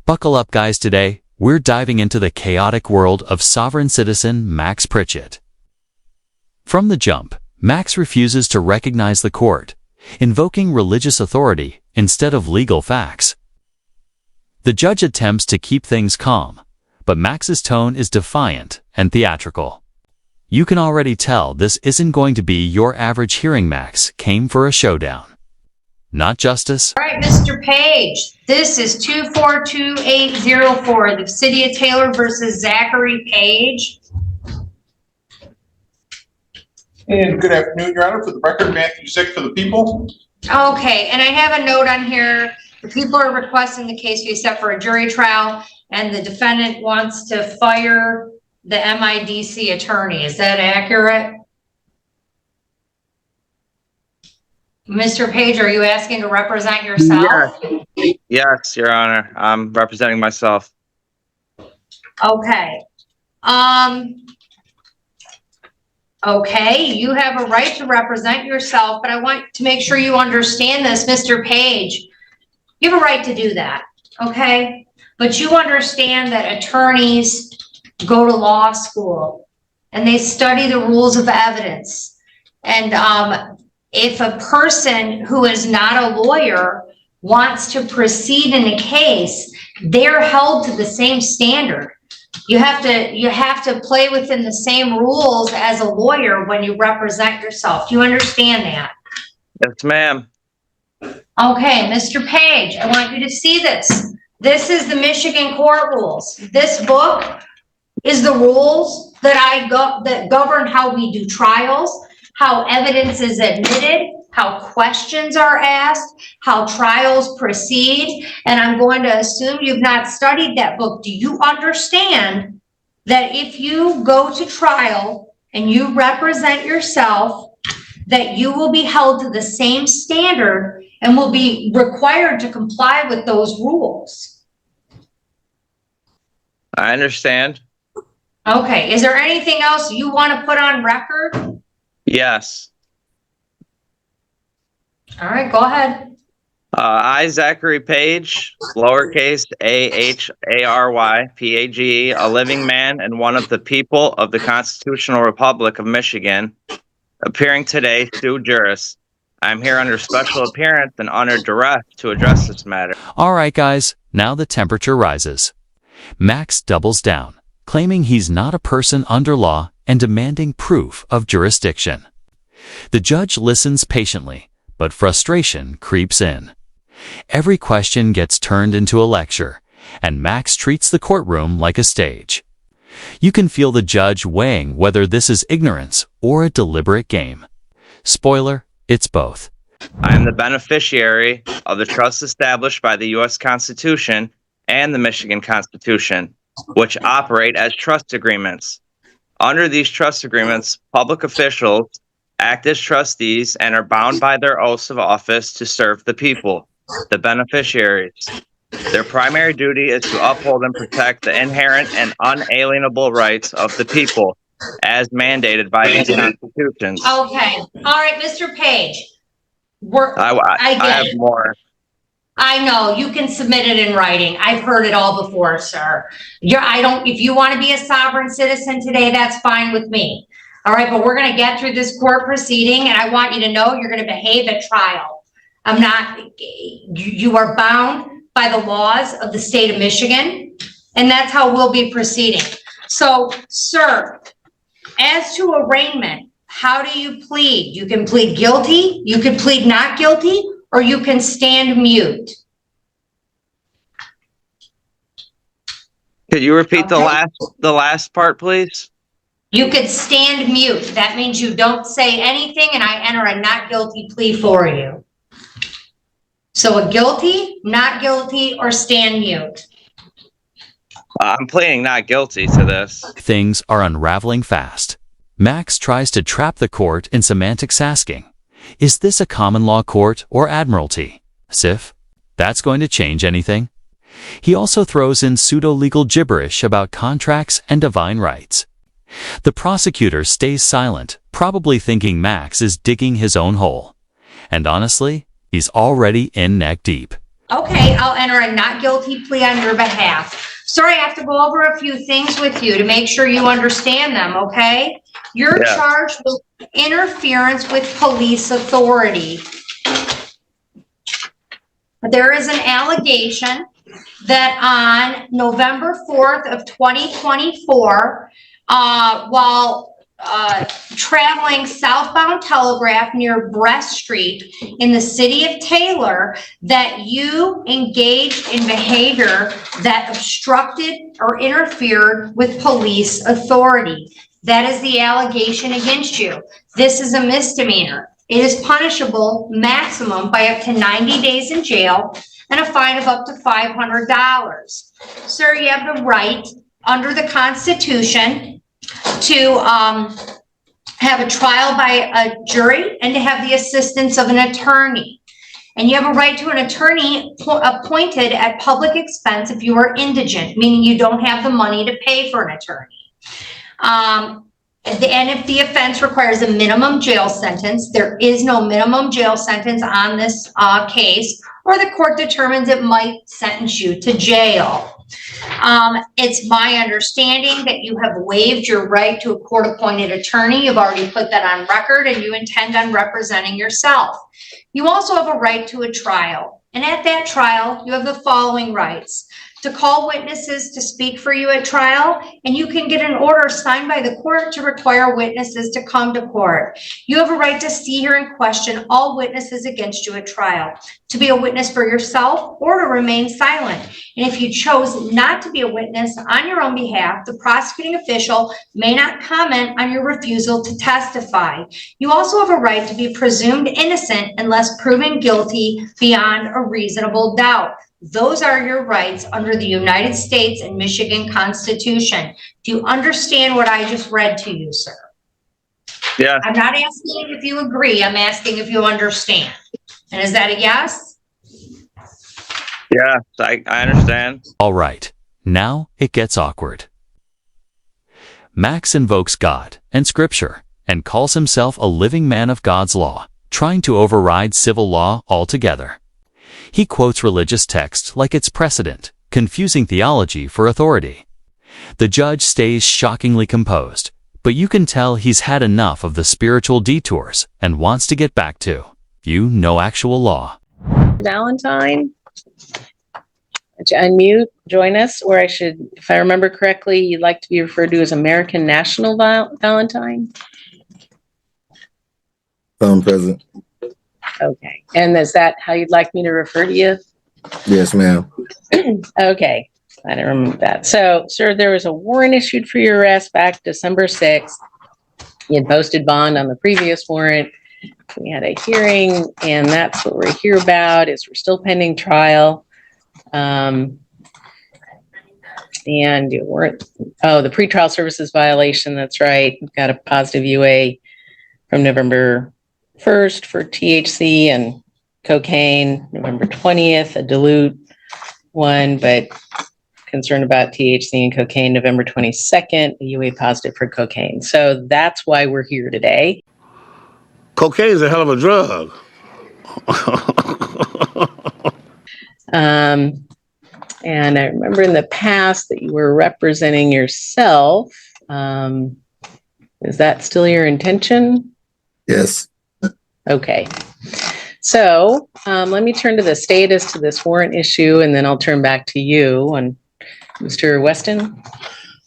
Buckle up, guys. Today, we're diving into the chaotic world of sovereign citizen Max Pritchett. From the jump, Max refuses to recognize the court, invoking religious authority instead of legal facts. The judge attempts to keep things calm, but Max's tone is defiant and theatrical. You can already tell this isn't going to be your average hearing. Max came for a showdown, not justice. All right, Mr. Page, this is 242804, the City of Taylor versus Zachary Page. And good afternoon, Your Honor. For the record, Matthew Zick for the people. Okay, and I have a note on here. The people are requesting the case be set for a jury trial, and the defendant wants to fire the MIDC attorney. Is that accurate? Mr. Page, are you asking to represent yourself? Yes, Your Honor. I'm representing myself. Okay. Okay, you have a right to represent yourself, but I want to make sure you understand this, Mr. Page. You have a right to do that, okay? But you understand that attorneys go to law school and they study the rules of evidence. And if a person who is not a lawyer wants to proceed in a case, they're held to the same standard. You have to play within the same rules as a lawyer when you represent yourself. Do you understand that? Yes, ma'am. Okay, Mr. Page, I want you to see this. This is the Michigan court rules. This book is the rules that govern how we do trials, how evidence is admitted, how questions are asked, how trials proceed. And I'm going to assume you've not studied that book. Do you understand that if you go to trial and you represent yourself, that you will be held to the same standard and will be required to comply with those rules? I understand. Okay, is there anything else you want to put on record? Yes. All right, go ahead. I, Zachary Page, lowercase AHARY, a living man and one of the people of the Constitutional Republic of Michigan, appearing today sui juris. I'm here under special appearance and under duress to address this matter. All right, guys, now the temperature rises. Max doubles down, claiming he's not a person under law and demanding proof of jurisdiction. The judge listens patiently, but frustration creeps in. Every question gets turned into a lecture, and Max treats the courtroom like a stage. You can feel the judge weighing whether this is ignorance or a deliberate game. Spoiler, it's both. I am the beneficiary of the trust established by the U.S. Constitution and the Michigan Constitution, which operate as trust agreements. Under these trust agreements, public officials act as trustees and are bound by their oaths of office to serve the people, the beneficiaries. Their primary duty is to uphold and protect the inherent and unalienable rights of the people, as mandated by these constitutions. Okay, all right, Mr. Page. I have more. I know you can submit it in writing. I've heard it all before, sir. If you want to be a sovereign citizen today, that's fine with me. All right, but we're going to get through this court proceeding, and I want you to know you're going to behave at trial. You are bound by the laws of the state of Michigan, and that's how we'll be proceeding. So, sir, as to arraignment, how do you plead? You can plead guilty, you can plead not guilty, or you can stand mute. Could you repeat the last part, please? You could stand mute. That means you don't say anything and I enter a not guilty plea for you. So a guilty, not guilty, or stand mute. I'm pleading not guilty to this. Things are unraveling fast. Max tries to trap the court in semantics, asking, is this a common law court or admiralty? Sif, that's going to change anything? He also throws in pseudo-legal gibberish about contracts and divine rights. The prosecutor stays silent, probably thinking Max is digging his own hole. And honestly, he's already in neck deep. Okay, I'll enter a not guilty plea on your behalf. Sir, I have to go over a few things with you to make sure you understand them, okay? You're Yeah. charged with interference with police authority. There is an allegation that on November 4th of 2024, while traveling southbound Telegraph near Brest Street in the city of Taylor, that you engaged in behavior that obstructed or interfered with police authority. That is the allegation against you. This is a misdemeanor. It is punishable maximum by up to 90 days in jail and a fine of up to $500. Sir, you have the right under the Constitution to have a trial by a jury and to have the assistance of an attorney. And you have a right to an attorney appointed at public expense if you are indigent, meaning you don't have the money to pay for an attorney. And if the offense requires a minimum jail sentence, there is no minimum jail sentence on this case, or the court determines it might sentence you to jail. It's my understanding that you have waived your right to a court-appointed attorney. You've already put that on record, and you intend on representing yourself. You also have a right to a trial, and at that trial, you have the following rights: to call witnesses to speak for you at trial, and you can get an order signed by the court to require witnesses to come to court. You have a right to see, hear, and question all witnesses against you at trial, to be a witness for yourself or to remain silent. And if you chose not to be a witness on your own behalf, the prosecuting official may not comment on your refusal to testify. You also have a right to be presumed innocent unless proven guilty beyond a reasonable doubt. Those are your rights under the United States and Michigan Constitution. Do you understand what I just read to you, sir? Yeah. I'm not asking if you agree, I'm asking if you understand. And is that a yes? Yeah, I understand. All right, now it gets awkward. Max invokes God and Scripture and calls himself a living man of God's law, trying to override civil law altogether. He quotes religious texts like it's precedent, confusing theology for authority. The judge stays shockingly composed, but you can tell he's had enough of the spiritual detours and wants to get back to, actual law. Valentine, unmute, join us, or if I remember correctly, you'd like to be referred to as American National Valentine? Present. Okay, and is that how you'd like me to refer to you? Yes, ma'am. Okay, I don't remember that. So, sir, there was a warrant issued for your arrest back December 6th. You had posted bond on the previous warrant. We had a hearing, and that's what we're here about, is we're still pending trial. And you weren't, the pretrial services violation, that's right. We've got a positive UA from November 1st for THC and cocaine, November 20th, a dilute one, but concerned about THC and cocaine, November 22nd, a UA positive for cocaine. So that's why we're here today. Cocaine is a hell of a drug. And I remember in the past that you were representing yourself. Is that still your intention? Yes. Okay. So let me turn to the status to this warrant issue, and then I'll turn back to you. And Mr. Weston?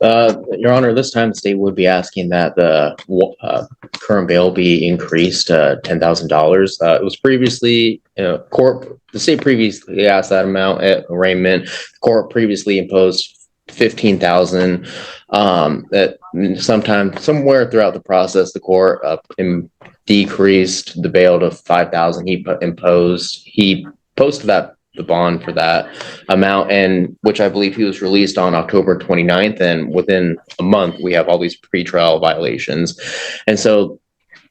Your Honor, this time the state would be asking that the current bail be increased to $10,000. It was previously, the state previously asked that amount at arraignment. The court previously imposed $15,000. That somewhere throughout the process, the court decreased the bail to $5,000. He posted the bond for that amount, and which I believe he was released on October 29th. And within a month, we have all these pretrial violations. And so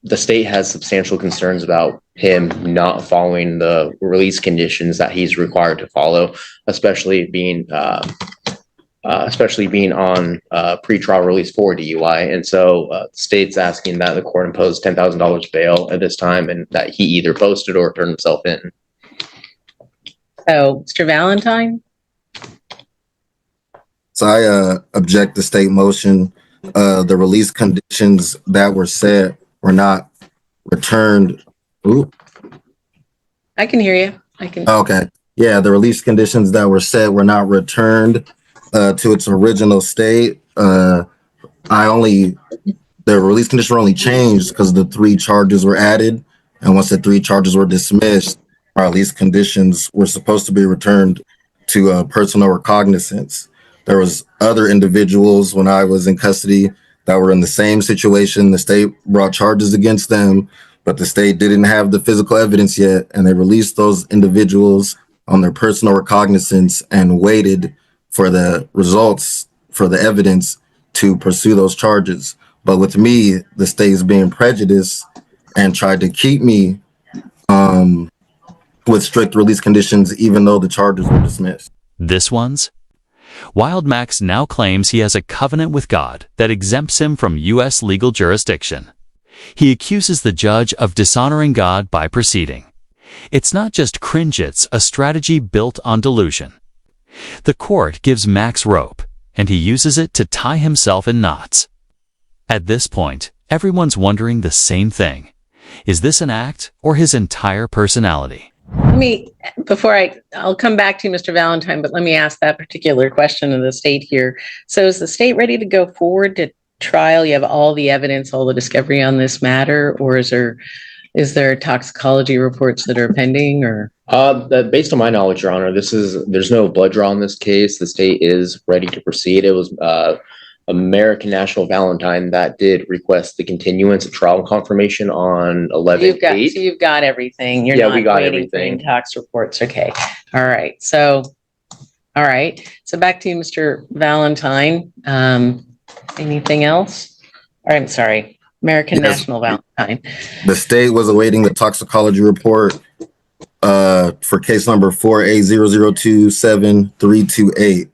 the state has substantial concerns about him not following the release conditions that he's required to follow, especially being on pretrial release for DUI. And so the state's asking that the court impose $10,000 bail at this time, and that he either posted or turned himself in. So, Mr. Valentine? So I object the state motion. The release conditions that were set were not returned. Ooh, I can hear you. I can. okay. Yeah, the release conditions that were set were not returned to its original state. The release conditions were only changed because the 3 charges were added. And once the 3 charges were dismissed, our release conditions were supposed to be returned to personal recognizance. There was other individuals when I was in custody that were in the same situation. The state brought charges against them, but the state didn't have the physical evidence yet. And they released those individuals on their personal recognizance and waited for the results, for the evidence to pursue those charges. But with me, the state is being prejudiced and tried to keep me with strict release conditions, even though the charges were dismissed. This one's? Wild Max now claims he has a covenant with God that exempts him from U.S. legal jurisdiction. He accuses the judge of dishonoring God by proceeding. It's not just cringe, it's a strategy built on delusion. The court gives Max rope, and he uses it to tie himself in knots. At this point, everyone's wondering the same thing. Is this an act or his entire personality? I'll come back to you, Mr. Valentine, but let me ask that particular question of the state here. So is the state ready to go forward to trial? You have all the evidence, all the discovery on this matter, or is there toxicology reports that are pending, or? Based on my knowledge, Your Honor, there's no blood draw in this case. The state is ready to proceed. It was American National Valentine that did request the continuance of trial confirmation on 11/8. So you've got everything. You're Yeah, not we got waiting for everything. Tox reports. Okay. All right. So back to you, Mr. Valentine. Anything else? Or I'm sorry, American Yes. National Valentine. The state was awaiting the toxicology report for case number 4A0027328.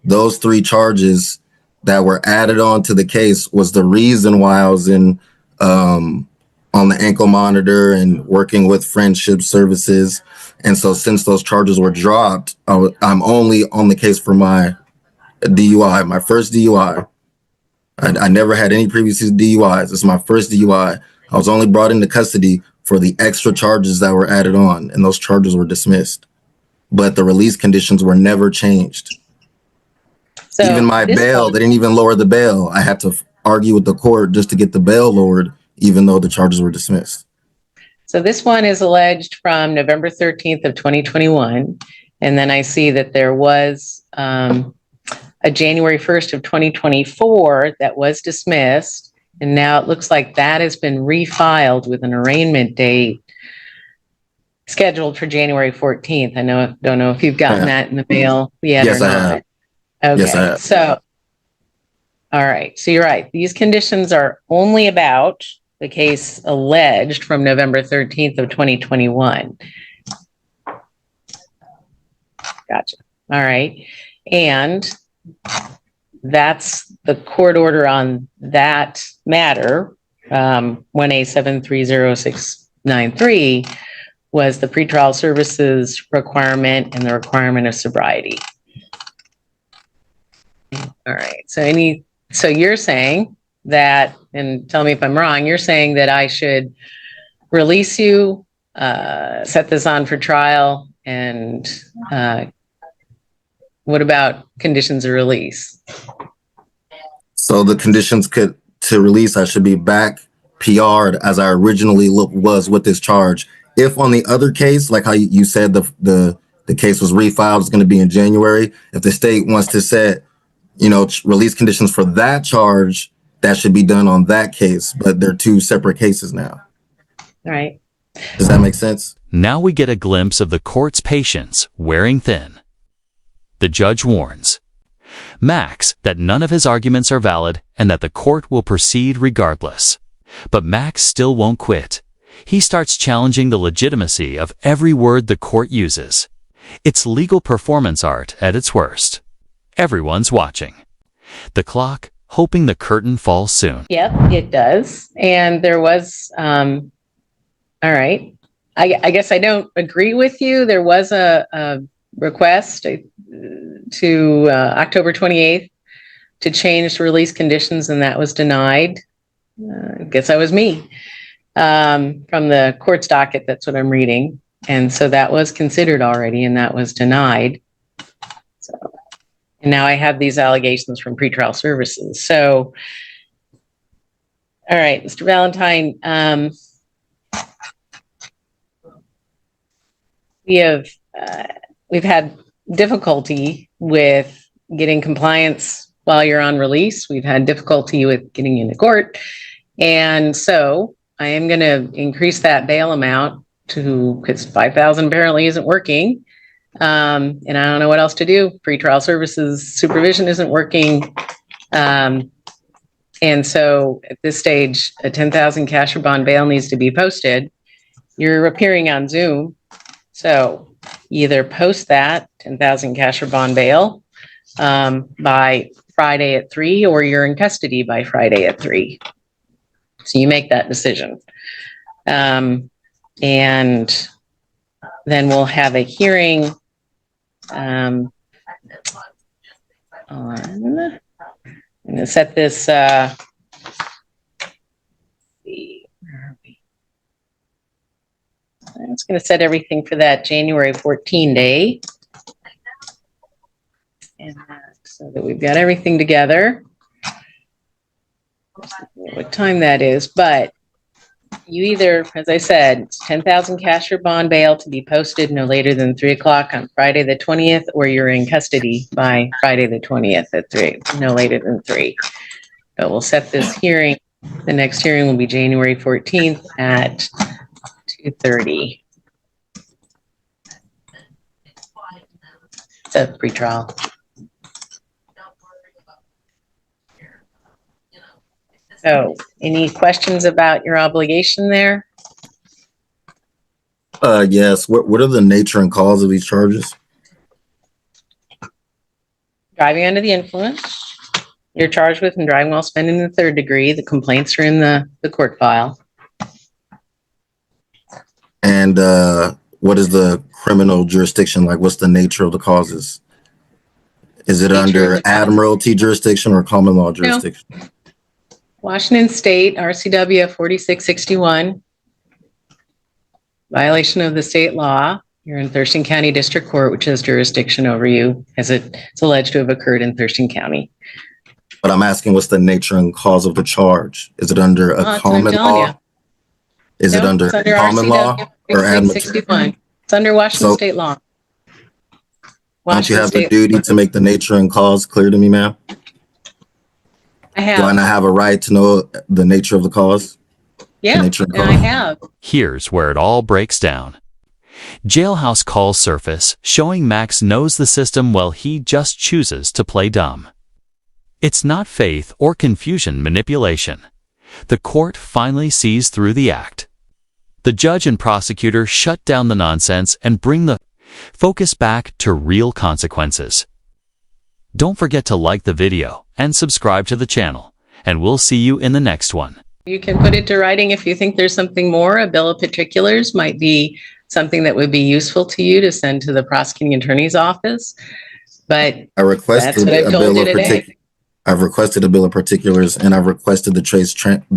Those 3 charges that were added on to the case was the reason why I was in on the ankle monitor and working with friendship services. And so since those charges were dropped, I'm only on the case for my DUI, my first DUI. I never had any previous DUIs. This is my first DUI. I was only brought into custody for the extra charges that were added on, and those charges were dismissed. But the release conditions were never changed. So Even my bail, they didn't even lower the bail. I had to argue with the court just to get the bail lowered, even though the charges were dismissed. So this one is alleged from November 13th of 2021. And then I see that there was a January 1st of 2024 that was dismissed. And now it looks like that has been refiled with an arraignment date scheduled for January 14th. Don't know if you've gotten that in the mail yet Yes, or I not. have. Okay. Yes, I have. So, all right. So you're right. These conditions are only about the case alleged from November 13th of 2021. Gotcha. All right. And that's the court order on that matter. 1A730693 was the pretrial services requirement and the requirement of sobriety. All right. So you're saying that, and tell me if I'm wrong, you're saying that I should release you, set this on for trial, and what about conditions of release? So the conditions to release, I should be back PR'd as I originally was with this charge. If on the other case, like how you said the case was refiled, it's going to be in January. If the state wants to set, release conditions for that charge, that should be done on that case. But they're 2 separate cases now. All right. Does that make sense? Now we get a glimpse of the court's patience wearing thin. The judge warns Max that none of his arguments are valid and that the court will proceed regardless. But Max still won't quit. He starts challenging the legitimacy of every word the court uses. It's legal performance art at its worst. Everyone's watching. The clock, hoping the curtain falls soon. Yep, it does. And there was, all right. I guess I don't agree with you. There was a request to October 28th to change the release conditions, and that was denied. I guess that was me. From the court's docket, that's what I'm reading. And so that was considered already, and that was denied. So, and now I have these allegations from pretrial services. So, all right, Mr. Valentine, we've had difficulty with getting compliance while you're on release. We've had difficulty with getting into court. And so I am going to increase that bail amount to, because 5,000 apparently isn't working. And I don't know what else to do. Pretrial services supervision isn't working. And so at this stage, a 10,000 cash or bond bail needs to be posted. You're appearing on Zoom. So either post that 10,000 cash or bond bail by Friday at 3, or you're in custody by Friday at 3. So you make that decision. And then we'll have a hearing I'm going to set this, I'm just going to set everything for that January 14 day. And so that we've got everything together. What time that is, but you either, as I said, it's 10,000 cash or bond bail to be posted no later than 3 o'clock on Friday the 20th, or you're in custody by Friday the 20th at 3, no later than 3. But we'll set this hearing. The next hearing will be January 14th at 2:30. It's a pretrial. So, any questions about your obligation there? Yes. What are the nature and cause of these charges? Driving under the influence. You're charged with and driving while spending in the 3rd degree. The complaints are in the court file. And what is the criminal jurisdiction like? What's the nature of the causes? Is it under admiralty jurisdiction or common law jurisdiction? No. Washington State, RCW 4661. Violation of the state law. You're in Thurston County District Court, which has jurisdiction over you, as it's alleged to have occurred in Thurston County. But I'm asking, what's the nature and cause of the charge? Is it under a common law? Is it under common law or admiralty? It's under Washington State law. Don't you have the duty to make the nature and cause clear to me, ma'am? I have. Do I not have a right to know the nature of the cause? Yeah, I have. Here's where it all breaks down. Jailhouse calls surface, showing Max knows the system while he just chooses to play dumb. It's not faith or confusion manipulation. The court finally sees through the act. The judge and prosecutor shut down the nonsense and bring the focus back to real consequences. Don't forget to like the video and subscribe to the channel, and we'll see you in the next one. You can put it to writing if you think there's something more. A bill of particulars might be something that would be useful to you to send to the prosecuting attorney's office. But I requested a bill of particulars. I've requested a bill of particulars, and I've requested the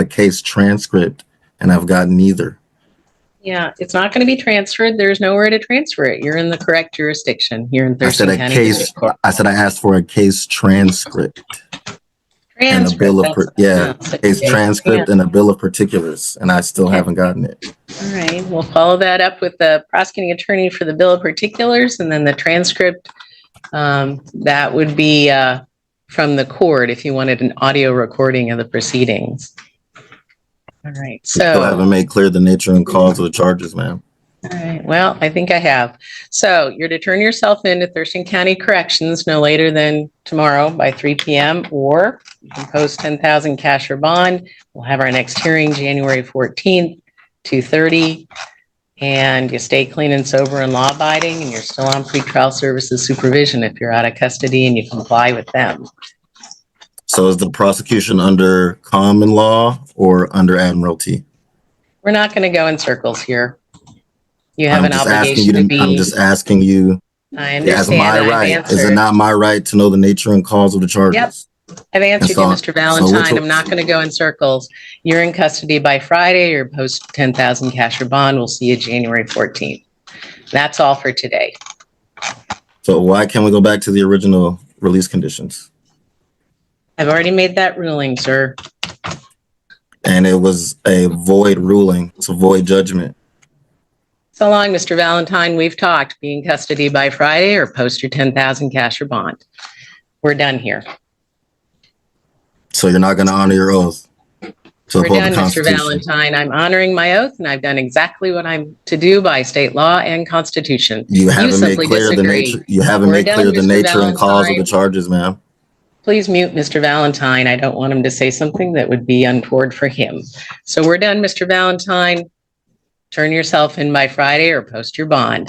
case transcript, and I've gotten neither. Yeah, it's not going to be transferred. There's nowhere to transfer it. You're in the correct jurisdiction. You're in Thurston County District Court. I said I asked for a case transcript. And a bill of case transcript and a bill of particulars, and I still haven't gotten it. All right, we'll follow that up with the prosecuting attorney for the bill of particulars, and then the transcript. That would be from the court if you wanted an audio recording of the proceedings. All right, so still haven't made clear the nature and cause of the charges, ma'am. All right, well, I think I have. So you're to turn yourself in to Thurston County Corrections no later than tomorrow by 3 p.m. or you can post 10,000 cash or bond. We'll have our next hearing January 14th, 2:30, and you stay clean and sober and law abiding, and you're still on pretrial services supervision if you're out of custody and you comply with them. So is the prosecution under common law or under admiralty? We're not going to go in circles here. You have an obligation to be. I'm just asking you I That's understand. my I've right. Is it answered. not my right to know the nature and cause of the charges? Yep. I've answered you, so- Mr. so Valentine. which- I'm not going to go in circles. You're in custody by Friday. You're post 10,000 cash or bond. We'll see you January 14th. That's all for today. So why can't we go back to the original release conditions? I've already made that ruling, sir. And it was a void ruling. It's a void judgment. So long, Mr. Valentine. We've talked. Be in custody by Friday or post your 10,000 cash or bond. We're done here. So you're not going to honor your oath to We're uphold done, the Mr. Constitution. Valentine. I'm honoring my oath and I've done exactly what I'm to do by state law and Constitution. You haven't made simply clear the disagree. nature. You haven't We're made done, clear the Mr. nature and cause of the Valentine. charges, ma'am. Please mute Mr. Valentine. I don't want him to say something that would be untoward for him. So we're done, Mr. Valentine. Turn yourself in by Friday or post your bond.